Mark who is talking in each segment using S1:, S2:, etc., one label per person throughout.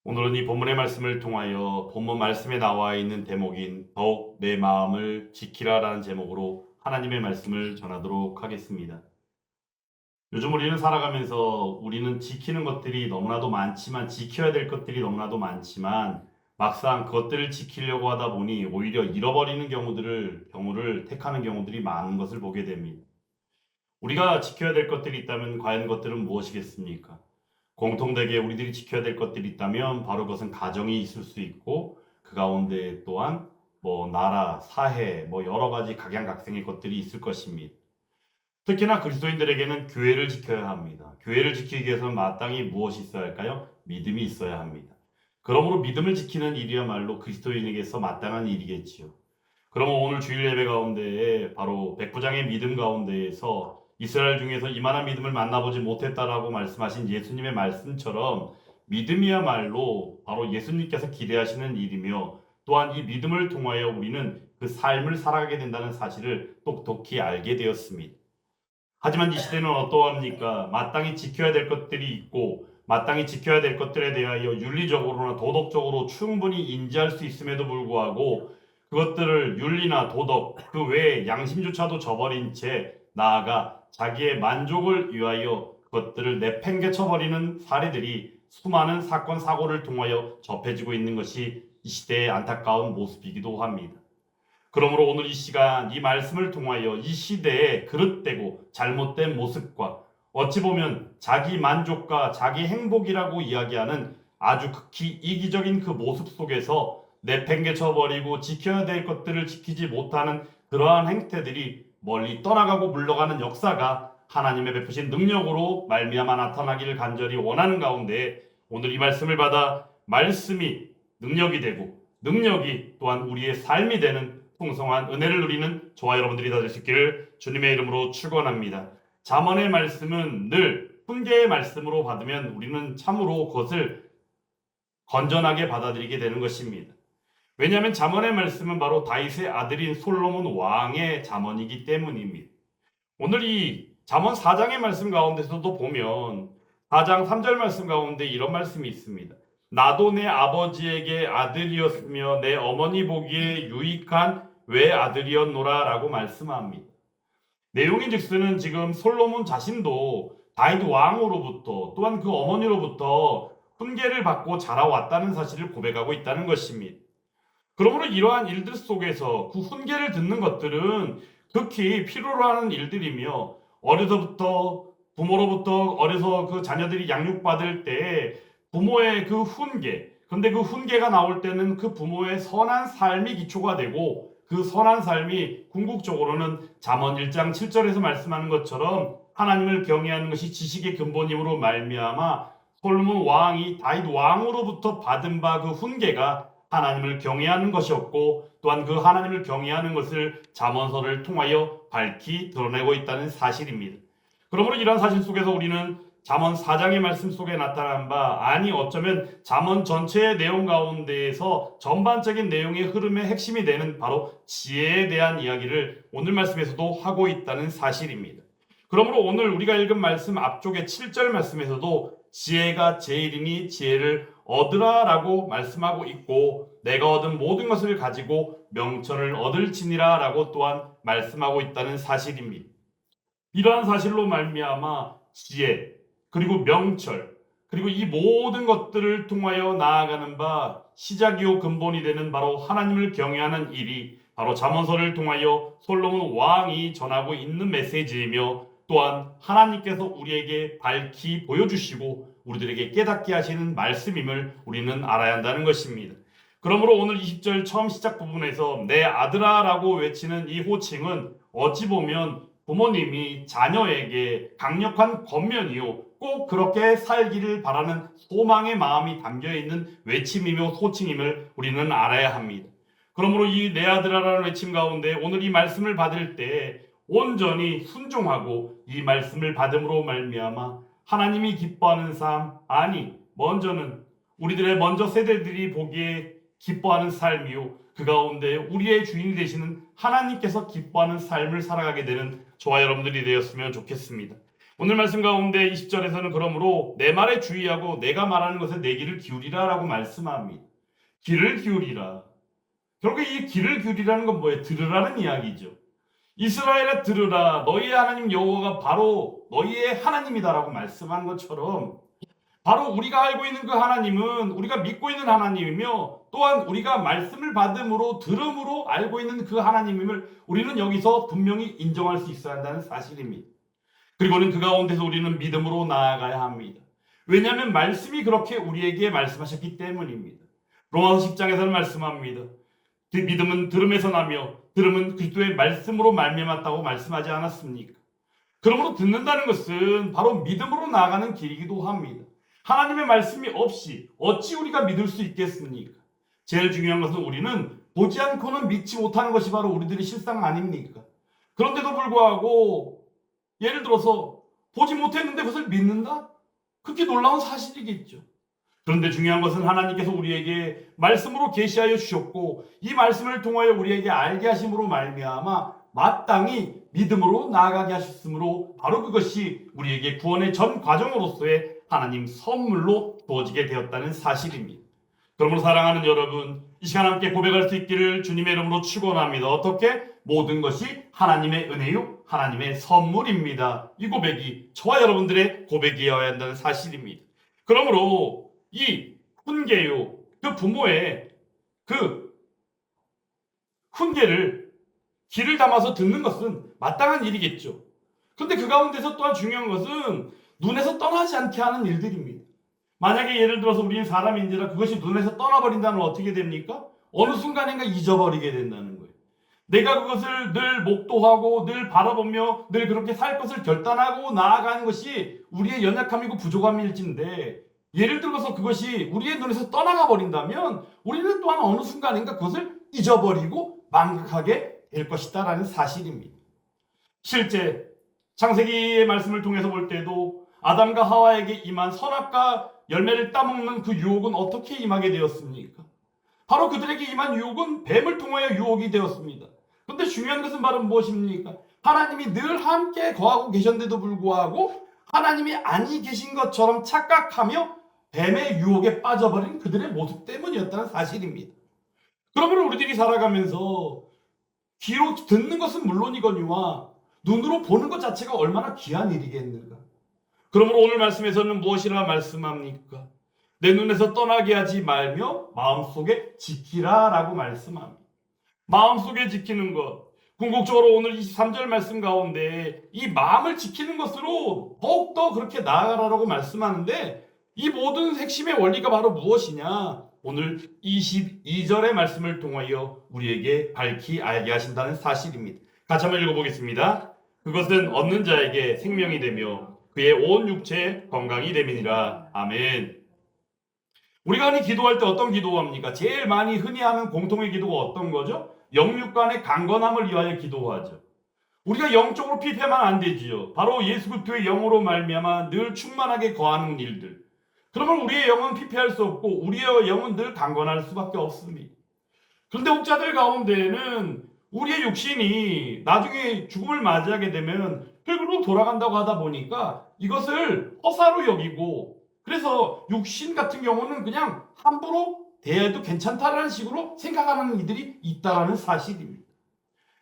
S1: 오늘은 이 본문의 말씀을 통하여 본문 말씀에 나와 있는 대목인 더욱 내 마음을 지키라라는 제목으로 하나님의 말씀을 전하도록 하겠습니다. 요즘 우리는 살아가면서 우리는 지키는 것들이 너무나도 많지만 지켜야 될 것들이 너무나도 많지만 막상 그것들을 지키려고 하다 보니 오히려 잃어버리는 경우를 택하는 경우들이 많은 것을 보게 됩니다. 우리가 지켜야 될 것들이 있다면 과연 그것들은 무엇이겠습니까? 공통되게 우리들이 지켜야 될 것들이 있다면 바로 그것은 가정이 있을 수 있고 그 가운데 또한 나라, 사회, 여러 가지 각양각색의 것들이 있을 것입니다. 특히나 그리스도인들에게는 교회를 지켜야 합니다. 교회를 지키기 위해서는 마땅히 무엇이 있어야 할까요? 믿음이 있어야 합니다. 그러므로 믿음을 지키는 일이야말로 그리스도인에게서 마땅한 일이겠지요. 그러면 오늘 주일 예배 가운데에 바로 백부장의 믿음 가운데에서 이스라엘 중에서 이만한 믿음을 만나보지 못했다라고 말씀하신 예수님의 말씀처럼 믿음이야말로 바로 예수님께서 기대하시는 일이며 또한 이 믿음을 통하여 우리는 그 삶을 살아가게 된다는 사실을 똑똑히 알게 되었습니다. 하지만 이 시대는 어떠합니까? 마땅히 지켜야 될 것들이 있고 마땅히 지켜야 될 것들에 대하여 윤리적으로나 도덕적으로 충분히 인지할 수 있음에도 불구하고 그것들을 윤리나 도덕 그 외에 양심조차도 저버린 채 나아가 자기의 만족을 위하여 그것들을 내팽개쳐 버리는 사례들이 수많은 사건 사고를 통하여 접해지고 있는 것이 이 시대의 안타까운 모습이기도 합니다. 그러므로 오늘 이 시간 이 말씀을 통하여 이 시대의 그릇되고 잘못된 모습과 어찌 보면 자기 만족과 자기 행복이라고 이야기하는 아주 극히 이기적인 그 모습 속에서 내팽개쳐 버리고 지켜야 될 것들을 지키지 못하는 그러한 행태들이 멀리 떠나가고 물러가는 역사가 하나님의 베푸신 능력으로 말미암아 나타나기를 간절히 원하는 가운데 오늘 이 말씀을 받아 말씀이 능력이 되고 능력이 또한 우리의 삶이 되는 풍성한 은혜를 누리는 저와 여러분들이 다 될 수 있기를 주님의 이름으로 축원합니다. 잠언의 말씀은 늘 훈계의 말씀으로 받으면 우리는 참으로 그것을 건전하게 받아들이게 되는 것입니다. 왜냐하면 잠언의 말씀은 바로 다윗의 아들인 솔로몬 왕의 잠언이기 때문입니다. 오늘 이 잠언 4장의 말씀 가운데서도 보면 4장 3절 말씀 가운데 이런 말씀이 있습니다. 나도 내 아버지에게 아들이었으며 내 어머니 보기에 유익한 외아들이었노라 라고 말씀합니다. 내용인즉슨 지금 솔로몬 자신도 다윗 왕으로부터 또한 그 어머니로부터 훈계를 받고 자라왔다는 사실을 고백하고 있다는 것입니다. 그러므로 이러한 일들 속에서 그 훈계를 듣는 것들은 극히 필요로 하는 일들이며 어려서부터 부모로부터 어려서 그 자녀들이 양육받을 때 부모의 그 훈계 근데 그 훈계가 나올 때는 그 부모의 선한 삶이 기초가 되고 그 선한 삶이 궁극적으로는 잠언 1장 7절에서 말씀하는 것처럼 하나님을 경외하는 것이 지식의 근본임으로 말미암아 솔로몬 왕이 다윗 왕으로부터 받은 바 그 훈계가 하나님을 경외하는 것이었고 또한 그 하나님을 경외하는 것을 잠언서를 통하여 밝히 드러내고 있다는 사실입니다. 그러므로 이러한 사실 속에서 우리는 잠언 4장의 말씀 속에 나타난 바 아니 어쩌면 잠언 전체의 내용 가운데에서 전반적인 내용의 흐름의 핵심이 되는 바로 지혜에 대한 이야기를 오늘 말씀에서도 하고 있다는 사실입니다. 그러므로 오늘 우리가 읽은 말씀 앞쪽의 7절 말씀에서도 지혜가 제일이니 지혜를 얻으라라고 말씀하고 있고 내가 얻은 모든 것을 가지고 명철을 얻을지니라라고 또한 말씀하고 있다는 사실입니다. 이러한 사실로 말미암아 지혜 그리고 명철 그리고 이 모든 것들을 통하여 나아가는 바 시작이요 근본이 되는 바로 하나님을 경외하는 일이 바로 잠언서를 통하여 솔로몬 왕이 전하고 있는 메시지이며 또한 하나님께서 우리에게 밝히 보여주시고 우리들에게 깨닫게 하시는 말씀임을 우리는 알아야 한다는 것입니다. 그러므로 오늘 20절 처음 시작 부분에서 내 아들아 라고 외치는 이 호칭은 어찌 보면 부모님이 자녀에게 강력한 권면이요 꼭 그렇게 살기를 바라는 소망의 마음이 담겨있는 외침이며 호칭임을 우리는 알아야 합니다. 그러므로 이 내 아들아라는 외침 가운데 오늘 이 말씀을 받을 때 온전히 순종하고 이 말씀을 받음으로 말미암아 하나님이 기뻐하는 삶 아니 먼저는 우리들의 먼저 세대들이 보기에 기뻐하는 삶이요 그 가운데 우리의 주인이 되시는 하나님께서 기뻐하는 삶을 살아가게 되는 저와 여러분들이 되었으면 좋겠습니다. 오늘 말씀 가운데 20절에서는 그러므로 내 말에 주의하고 내가 말하는 것에 내 귀를 기울이라 라고 말씀합니다. 귀를 기울이라. 결국 이 귀를 기울이라는 건 뭐예요? 들으라는 이야기죠. 이스라엘아 들으라. 너희의 하나님 여호와가 바로 너희의 하나님이다라고 말씀한 것처럼 바로 우리가 알고 있는 그 하나님은 우리가 믿고 있는 하나님이며 또한 우리가 말씀을 받음으로 들음으로 알고 있는 그 하나님임을 우리는 여기서 분명히 인정할 수 있어야 한다는 사실입니다. 그리고는 그 가운데서 우리는 믿음으로 나아가야 합니다. 왜냐하면 말씀이 그렇게 우리에게 말씀하셨기 때문입니다. 로마서 10장에서는 말씀합니다. 그 믿음은 들음에서 나며 들음은 그리스도의 말씀으로 말미암았다고 말씀하지 않았습니까? 그러므로 듣는다는 것은 바로 믿음으로 나아가는 길이기도 합니다. 하나님의 말씀이 없이 어찌 우리가 믿을 수 있겠습니까? 제일 중요한 것은 우리는 보지 않고는 믿지 못하는 것이 바로 우리들의 실상 아닙니까? 그런데도 불구하고 예를 들어서 보지 못했는데 그것을 믿는다? 그렇게 놀라운 사실이겠죠. 그런데 중요한 것은 하나님께서 우리에게 말씀으로 계시하여 주셨고 이 말씀을 통하여 우리에게 알게 하심으로 말미암아 마땅히 믿음으로 나아가게 하셨으므로 바로 그것이 우리에게 구원의 전 과정으로서의 하나님 선물로 주어지게 되었다는 사실입니다. 그러므로 사랑하는 여러분, 이 시간 함께 고백할 수 있기를 주님의 이름으로 축원합니다. 어떻게? 모든 것이 하나님의 은혜요, 하나님의 선물입니다. 이 고백이 저와 여러분들의 고백이어야 한다는 사실입니다. 그러므로 이 훈계요, 그 부모의 그 훈계를 귀를 담아서 듣는 것은 마땅한 일이겠죠. 그런데 그 가운데서 또한 중요한 것은 눈에서 떠나지 않게 하는 일들입니다. 만약에 예를 들어서 우리는 사람인지라 그것이 눈에서 떠나버린다면 어떻게 됩니까? 어느 순간인가 잊어버리게 된다는 거예요. 내가 그것을 늘 목도하고 늘 바라보며 늘 그렇게 살 것을 결단하고 나아가는 것이 우리의 연약함이고 부족함일진데 예를 들어서 그것이 우리의 눈에서 떠나가 버린다면 우리는 또한 어느 순간인가 그것을 잊어버리고 망각하게 될 것이다 라는 사실입니다. 실제 창세기의 말씀을 통해서 볼 때도 아담과 하와에게 임한 선악과 열매를 따먹는 그 유혹은 어떻게 임하게 되었습니까? 바로 그들에게 임한 유혹은 뱀을 통하여 유혹이 되었습니다. 그런데 중요한 것은 바로 무엇입니까? 하나님이 늘 함께 거하고 계셨는데도 불구하고 하나님이 아니 계신 것처럼 착각하며 뱀의 유혹에 빠져버린 그들의 모습 때문이었다는 사실입니다. 그러므로 우리들이 살아가면서 귀로 듣는 것은 물론이거니와 눈으로 보는 것 자체가 얼마나 귀한 일이겠는가. 그러므로 오늘 말씀에서는 무엇이라 말씀합니까? 내 눈에서 떠나게 하지 말며 마음속에 지키라 라고 말씀합니다. 마음속에 지키는 것. 궁극적으로 오늘 23절 말씀 가운데 이 마음을 지키는 것으로 더욱더 그렇게 나아가라고 말씀하는데 이 모든 핵심의 원리가 바로 무엇이냐? 오늘 22절의 말씀을 통하여 우리에게 밝히 알게 하신다는 사실입니다. 같이 한번 읽어보겠습니다. 그것은 얻는 자에게 생명이 되며 그의 온 육체에 건강이 됨이니라. 아멘. 우리가 흔히 기도할 때 어떤 기도합니까? 제일 많이 흔히 하는 공통의 기도가 어떤 거죠? 영육간의 강건함을 위하여 기도하죠. 우리가 영적으로 피폐하면 안 되지요. 바로 예수 그리스도의 영으로 말미암아 늘 충만하게 거하는 일들. 그러면 우리의 영은 피폐할 수 없고 우리의 영은 늘 강건할 수밖에 없습니다. 그런데 혹자들 가운데에는 우리의 육신이 나중에 죽음을 맞이하게 되면 흙으로 돌아간다고 하다 보니까 이것을 허사로 여기고 그래서 육신 같은 경우는 그냥 함부로 대해도 괜찮다라는 식으로 생각하는 이들이 있다라는 사실입니다.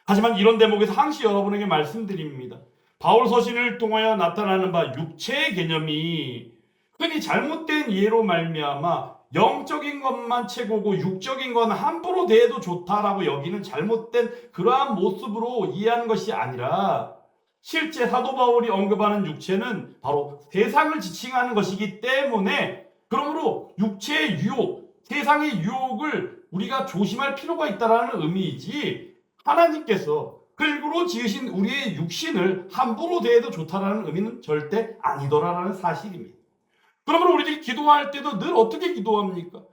S1: 하지만 이런 대목에서 항시 여러분에게 말씀드립니다. 바울 서신을 통하여 나타나는 바 육체의 개념이 흔히 잘못된 이해로 말미암아 영적인 것만 최고고 육적인 건 함부로 대해도 좋다라고 여기는 잘못된 그러한 모습으로 이해하는 것이 아니라 실제 사도 바울이 언급하는 육체는 바로 세상을 지칭하는 것이기 때문에 그러므로 육체의 유혹, 세상의 유혹을 우리가 조심할 필요가 있다는 의미이지 하나님께서 글구로 지으신 우리의 육신을 함부로 대해도 좋다라는 의미는 절대 아니더라라는 사실입니다. 그러므로 우리들이 기도할 때도 늘 어떻게 기도합니까?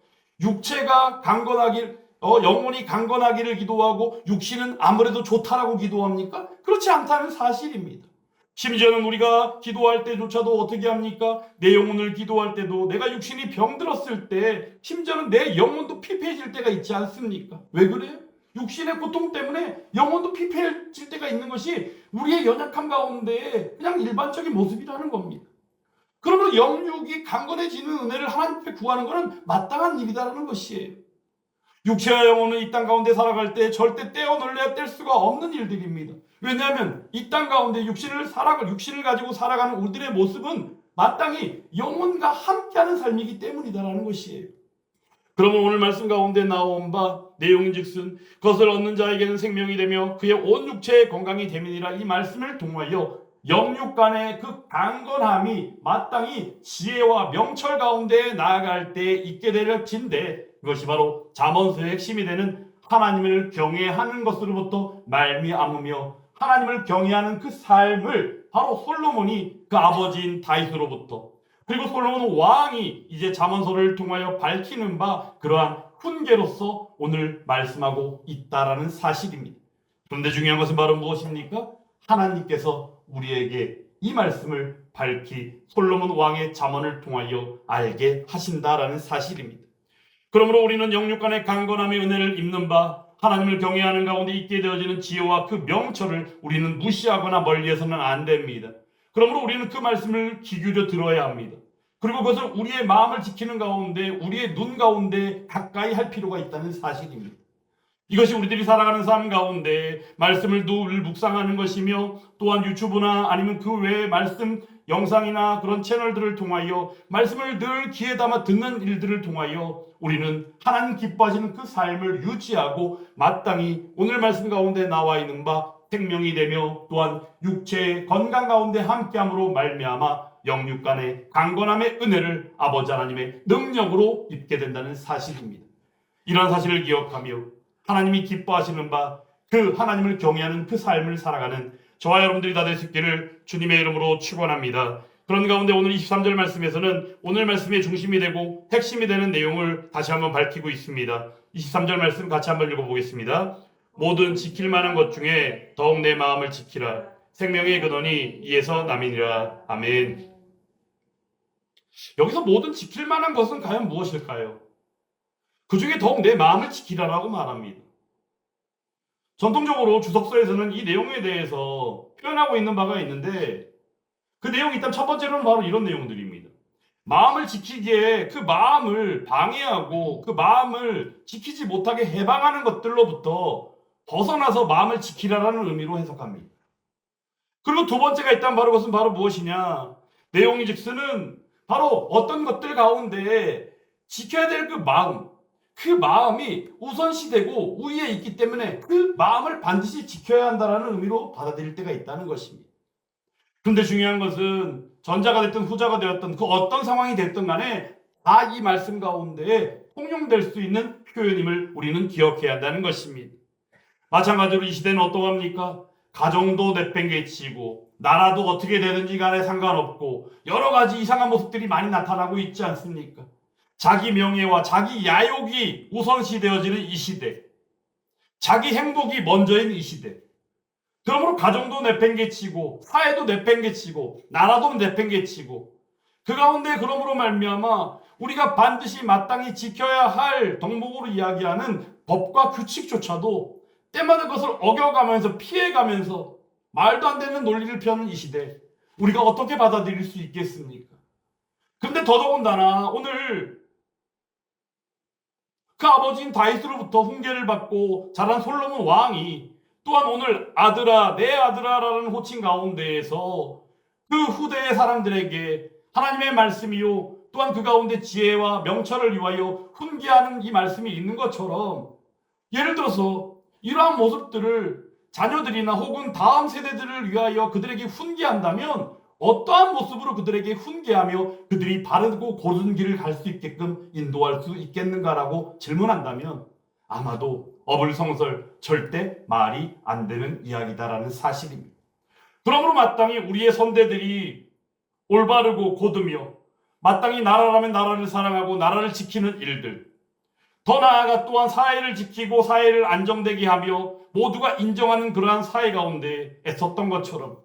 S1: 육체가 강건하길, 영혼이 강건하기를 기도하고 육신은 아무래도 좋다라고 기도합니까? 그렇지 않다는 사실입니다. 심지어는 우리가 기도할 때조차도 어떻게 합니까? 내 영혼을 기도할 때도 내가 육신이 병들었을 때 심지어는 내 영혼도 피폐해질 때가 있지 않습니까? 왜 그래요? 육신의 고통 때문에 영혼도 피폐해질 때가 있는 것이 우리의 연약함 가운데 그냥 일반적인 모습이라는 겁니다. 그러므로 영육이 강건해지는 은혜를 하나님께 구하는 것은 마땅한 일이다라는 것이에요. 육체와 영혼은 이 땅 가운데 살아갈 때 절대 떼어놓을래야 뗄 수가 없는 일들입니다. 왜냐하면 이 땅 가운데 육신을 가지고 살아가는 우리들의 모습은 마땅히 영혼과 함께하는 삶이기 때문이다라는 것이에요. 그러면 오늘 말씀 가운데 나온 바 내용인즉슨 그것을 얻는 자에게는 생명이 되며 그의 온 육체의 건강이 됨이니라. 이 말씀을 통하여 영육 간의 그 강건함이 마땅히 지혜와 명철 가운데 나아갈 때 있게 될 진데, 그것이 바로 잠언서의 핵심이 되는 하나님을 경외하는 것으로부터 말미암으며 하나님을 경외하는 그 삶을 바로 솔로몬이 그 아버지인 다윗으로부터, 그리고 솔로몬 왕이 이제 잠언서를 통하여 밝히는 바 그러한 훈계로서 오늘 말씀하고 있다라는 사실입니다. 그런데 중요한 것은 바로 무엇입니까? 하나님께서 우리에게 이 말씀을 밝히 솔로몬 왕의 잠언을 통하여 알게 하신다라는 사실입니다. 그러므로 우리는 영육 간의 강건함의 은혜를 입는 바 하나님을 경외하는 가운데 있게 되어지는 지혜와 그 명철을 우리는 무시하거나 멀리해서는 안 됩니다. 그러므로 우리는 그 말씀을 귀 기울여 들어야 합니다. 그리고 그것을 우리의 마음을 지키는 가운데, 우리의 눈 가운데 가까이 할 필요가 있다는 사실입니다. 이것이 우리들이 살아가는 삶 가운데 말씀을 늘 묵상하는 것이며, 또한 유튜브나 아니면 그 외의 말씀 영상이나 그런 채널들을 통하여 말씀을 늘 귀에 담아 듣는 일들을 통하여 우리는 하나님 기뻐하시는 그 삶을 유지하고 마땅히 오늘 말씀 가운데 나와 있는 바 생명이 되며 또한 육체의 건강 가운데 함께함으로 말미암아 영육 간의 강건함의 은혜를 아버지 하나님의 능력으로 입게 된다는 사실입니다. 이러한 사실을 기억하며 하나님이 기뻐하시는 바 그 하나님을 경외하는 그 삶을 살아가는 저와 여러분들이 다 될 수 있기를 주님의 이름으로 축원합니다. 그런 가운데 오늘 23절 말씀에서는 오늘 말씀의 중심이 되고 핵심이 되는 내용을 다시 한번 밝히고 있습니다. 23절 말씀 같이 한번 읽어보겠습니다. 모든 지킬 만한 것 중에 더욱 내 마음을 지키라. 생명의 근원이 이에서 남이니라. 아멘. 여기서 모든 지킬 만한 것은 과연 무엇일까요? 그 중에 더욱 내 마음을 지키라라고 말합니다. 전통적으로 주석서에서는 이 내용에 대해서 표현하고 있는 바가 있는데, 그 내용이 일단 첫 번째로는 바로 이런 내용들입니다. 마음을 지키기에 그 마음을 방해하고 그 마음을 지키지 못하게 해방하는 것들로부터 벗어나서 마음을 지키라라는 의미로 해석합니다. 그리고 두 번째가 있다면 바로 그것은 바로 무엇이냐? 내용인즉슨은 바로 어떤 것들 가운데 지켜야 될 그 마음이 우선시되고 우위에 있기 때문에 그 마음을 반드시 지켜야 한다는 의미로 받아들일 때가 있다는 것입니다. 그런데 중요한 것은 전자가 됐든 후자가 되었든 그 어떤 상황이 됐든 간에 다 이 말씀 가운데 통용될 수 있는 표현임을 우리는 기억해야 한다는 것입니다. 마찬가지로 이 시대는 어떠합니까? 가정도 내팽개치고 나라도 어떻게 되든지 간에 상관없고 여러 가지 이상한 모습들이 많이 나타나고 있지 않습니까? 자기 명예와 자기 야욕이 우선시되어지는 이 시대, 자기 행복이 먼저인 이 시대, 그러므로 가정도 내팽개치고 사회도 내팽개치고 나라도 내팽개치고 그 가운데 그러므로 말미암아 우리가 반드시 마땅히 지켜야 할 덕목으로 이야기하는 법과 규칙조차도 때마다 그것을 어겨가면서 피해가면서 말도 안 되는 논리를 펴는 이 시대, 우리가 어떻게 받아들일 수 있겠습니까? 근데 더더군다나 오늘 그 아버지인 다윗으로부터 훈계를 받고 자란 솔로몬 왕이 또한 오늘 아들아 내 아들아라는 호칭 가운데에서 그 후대의 사람들에게 하나님의 말씀이요 또한 그 가운데 지혜와 명철을 위하여 훈계하는 이 말씀이 있는 것처럼, 예를 들어서 이러한 모습들을 자녀들이나 혹은 다음 세대들을 위하여 그들에게 훈계한다면 어떠한 모습으로 그들에게 훈계하며 그들이 바르고 고른 길을 갈 수 있게끔 인도할 수 있겠는가라고 질문한다면 아마도 어불성설, 절대 말이 안 되는 이야기다라는 사실입니다. 그러므로 마땅히 우리의 선대들이 올바르고 고드며 마땅히 나라라면 나라를 사랑하고 나라를 지키는 일들, 더 나아가 또한 사회를 지키고 사회를 안정되게 하며 모두가 인정하는 그러한 사회 가운데 애썼던 것처럼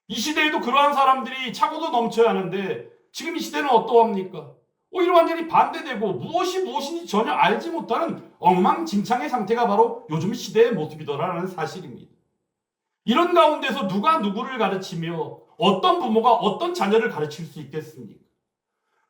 S1: 이 시대에도 그러한 사람들이 차고도 넘쳐야 하는데 지금 이 시대는 어떠합니까? 오히려 완전히 반대되고 무엇이 무엇인지 전혀 알지 못하는 엉망진창의 상태가 바로 요즘 시대의 모습이더라는 사실입니다. 이런 가운데서 누가 누구를 가르치며 어떤 부모가 어떤 자녀를 가르칠 수 있겠습니까?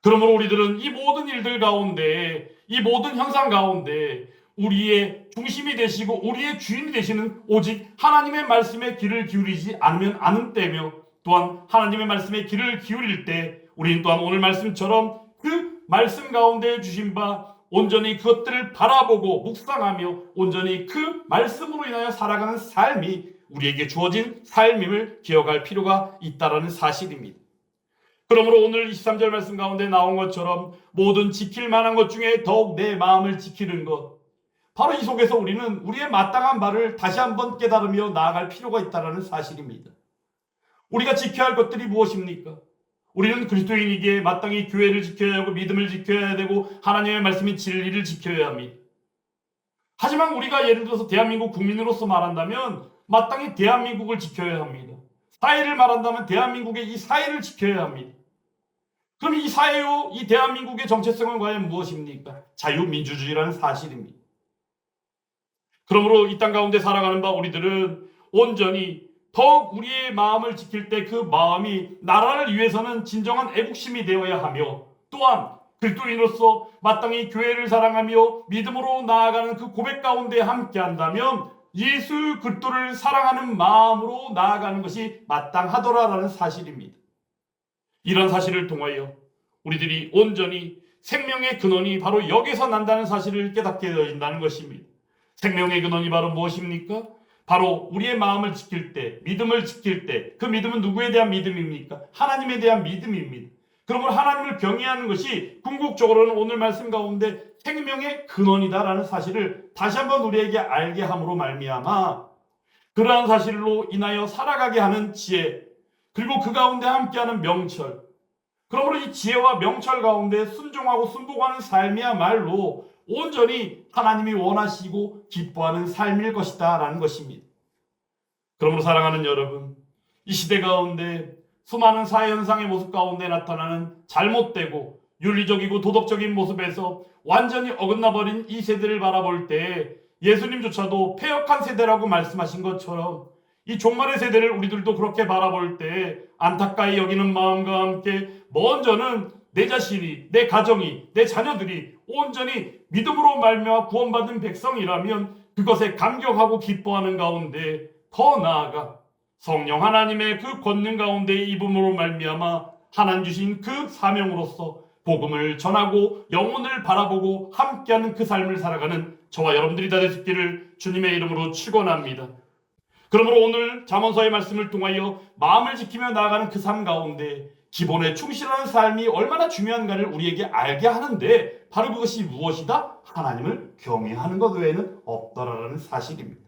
S1: 그러므로 우리들은 이 모든 일들 가운데, 이 모든 현상 가운데 우리의 중심이 되시고 우리의 주인이 되시는 오직 하나님의 말씀에 귀를 기울이지 않으면 아는 때며, 또한 하나님의 말씀에 귀를 기울일 때 우리는 또한 오늘 말씀처럼 그 말씀 가운데 주신 바 온전히 그것들을 바라보고 묵상하며 온전히 그 말씀으로 인하여 살아가는 삶이 우리에게 주어진 삶임을 기억할 필요가 있다는 사실입니다. 그러므로 오늘 23절 말씀 가운데 나온 것처럼 모든 지킬 만한 것 중에 더욱 내 마음을 지키는 것, 바로 이 속에서 우리는 우리의 마땅한 바를 다시 한번 깨달으며 나아갈 필요가 있다는 사실입니다. 우리가 지켜야 할 것들이 무엇입니까? 우리는 그리스도인이기에 마땅히 교회를 지켜야 하고 믿음을 지켜야 되고 하나님의 말씀인 진리를 지켜야 합니다. 하지만 우리가 예를 들어서 대한민국 국민으로서 말한다면 마땅히 대한민국을 지켜야 합니다. 사회를 말한다면 대한민국의 이 사회를 지켜야 합니다. 그럼 이 사회요, 이 대한민국의 정체성은 과연 무엇입니까? 자유민주주의라는 사실입니다. 그러므로 이 땅 가운데 살아가는 바 우리들은 온전히 더욱 우리의 마음을 지킬 때 그 마음이 나라를 위해서는 진정한 애국심이 되어야 하며, 또한 그리스도인으로서 마땅히 교회를 사랑하며 믿음으로 나아가는 그 고백 가운데 함께한다면 예수 그리스도를 사랑하는 마음으로 나아가는 것이 마땅하더라라는 사실입니다. 이런 사실을 통하여 우리들이 온전히 생명의 근원이 바로 여기서 난다는 사실을 깨닫게 되어진다는 것입니다. 생명의 근원이 바로 무엇입니까? 바로 우리의 마음을 지킬 때, 믿음을 지킬 때, 그 믿음은 누구에 대한 믿음입니까? 하나님에 대한 믿음입니다. 그러므로 하나님을 경외하는 것이 궁극적으로는 오늘 말씀 가운데 생명의 근원이다라는 사실을 다시 한번 우리에게 알게 함으로 말미암아 그러한 사실로 인하여 살아가게 하는 지혜, 그리고 그 가운데 함께하는 명철, 그러므로 이 지혜와 명철 가운데 순종하고 순복하는 삶이야말로 온전히 하나님이 원하시고 기뻐하는 삶일 것이다 라는 것입니다. 그러므로 사랑하는 여러분, 이 시대 가운데 수많은 사회현상의 모습 가운데 나타나는 잘못되고 윤리적이고 도덕적인 모습에서 완전히 어긋나버린 이 세대를 바라볼 때 예수님조차도 패역한 세대라고 말씀하신 것처럼 이 종말의 세대를 우리들도 그렇게 바라볼 때 안타까이 여기는 마음과 함께 먼저는 내 자신이, 내 가정이, 내 자녀들이 온전히 믿음으로 말미암아 구원받은 백성이라면 그것에 감격하고 기뻐하는 가운데 더 나아가 성령 하나님의 그 권능 가운데 입음으로 말미암아 하나님 주신 그 사명으로서 복음을 전하고 영혼을 바라보고 함께하는 그 삶을 살아가는 저와 여러분들이 다 될 수 있기를 주님의 이름으로 축원합니다. 그러므로 오늘 잠언서의 말씀을 통하여 마음을 지키며 나아가는 그 삶 가운데 기본에 충실하는 삶이 얼마나 중요한가를 우리에게 알게 하는데 바로 그것이 무엇이다? 하나님을 경외하는 것 외에는 없더라라는 사실입니다.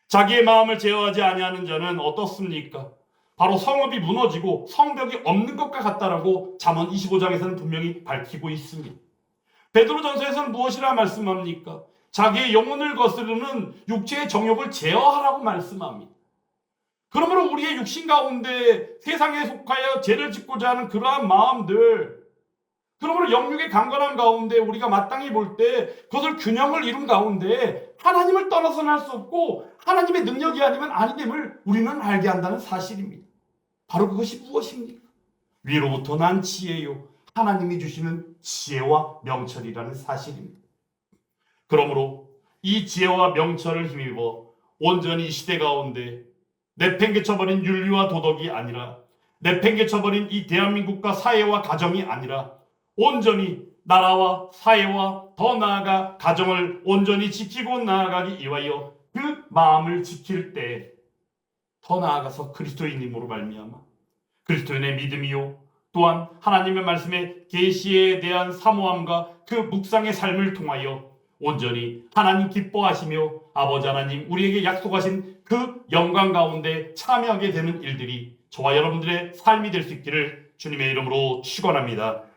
S1: 자기의 마음을 제어하지 아니하는 자는 어떻습니까? 바로 성읍이 무너지고 성벽이 없는 것과 같다라고 잠언 25장에서는 분명히 밝히고 있습니다. 베드로전서에서는 무엇이라 말씀합니까? 자기의 영혼을 거스르는 육체의 정욕을 제어하라고 말씀합니다. 그러므로 우리의 육신 가운데 세상에 속하여 죄를 짓고자 하는 그러한 마음들, 그러므로 영육의 강건함 가운데 우리가 마땅히 볼 때 그것을 균형을 이룬 가운데 하나님을 떠나서는 할 수 없고 하나님의 능력이 아니면 아니됨을 우리는 알게 한다는 사실입니다. 바로 그것이 무엇입니까? 위로부터 난 지혜요, 하나님이 주시는 지혜와 명철이라는 사실입니다. 그러므로 이 지혜와 명철을 힘입어 온전히 이 시대 가운데 내팽개쳐버린 윤리와 도덕이 아니라, 내팽개쳐버린 이 대한민국과 사회와 가정이 아니라 온전히 나라와 사회와 더 나아가 가정을 온전히 지키고 나아가기 위하여 그 마음을 지킬 때 더 나아가서 그리스도인임으로 말미암아 그리스도인의 믿음이요, 또한 하나님의 말씀의 계시에 대한 사모함과 그 묵상의 삶을 통하여 온전히 하나님 기뻐하시며 아버지 하나님 우리에게 약속하신 그 영광 가운데 참여하게 되는 일들이 저와 여러분들의 삶이 될 수 있기를 주님의 이름으로 축원합니다.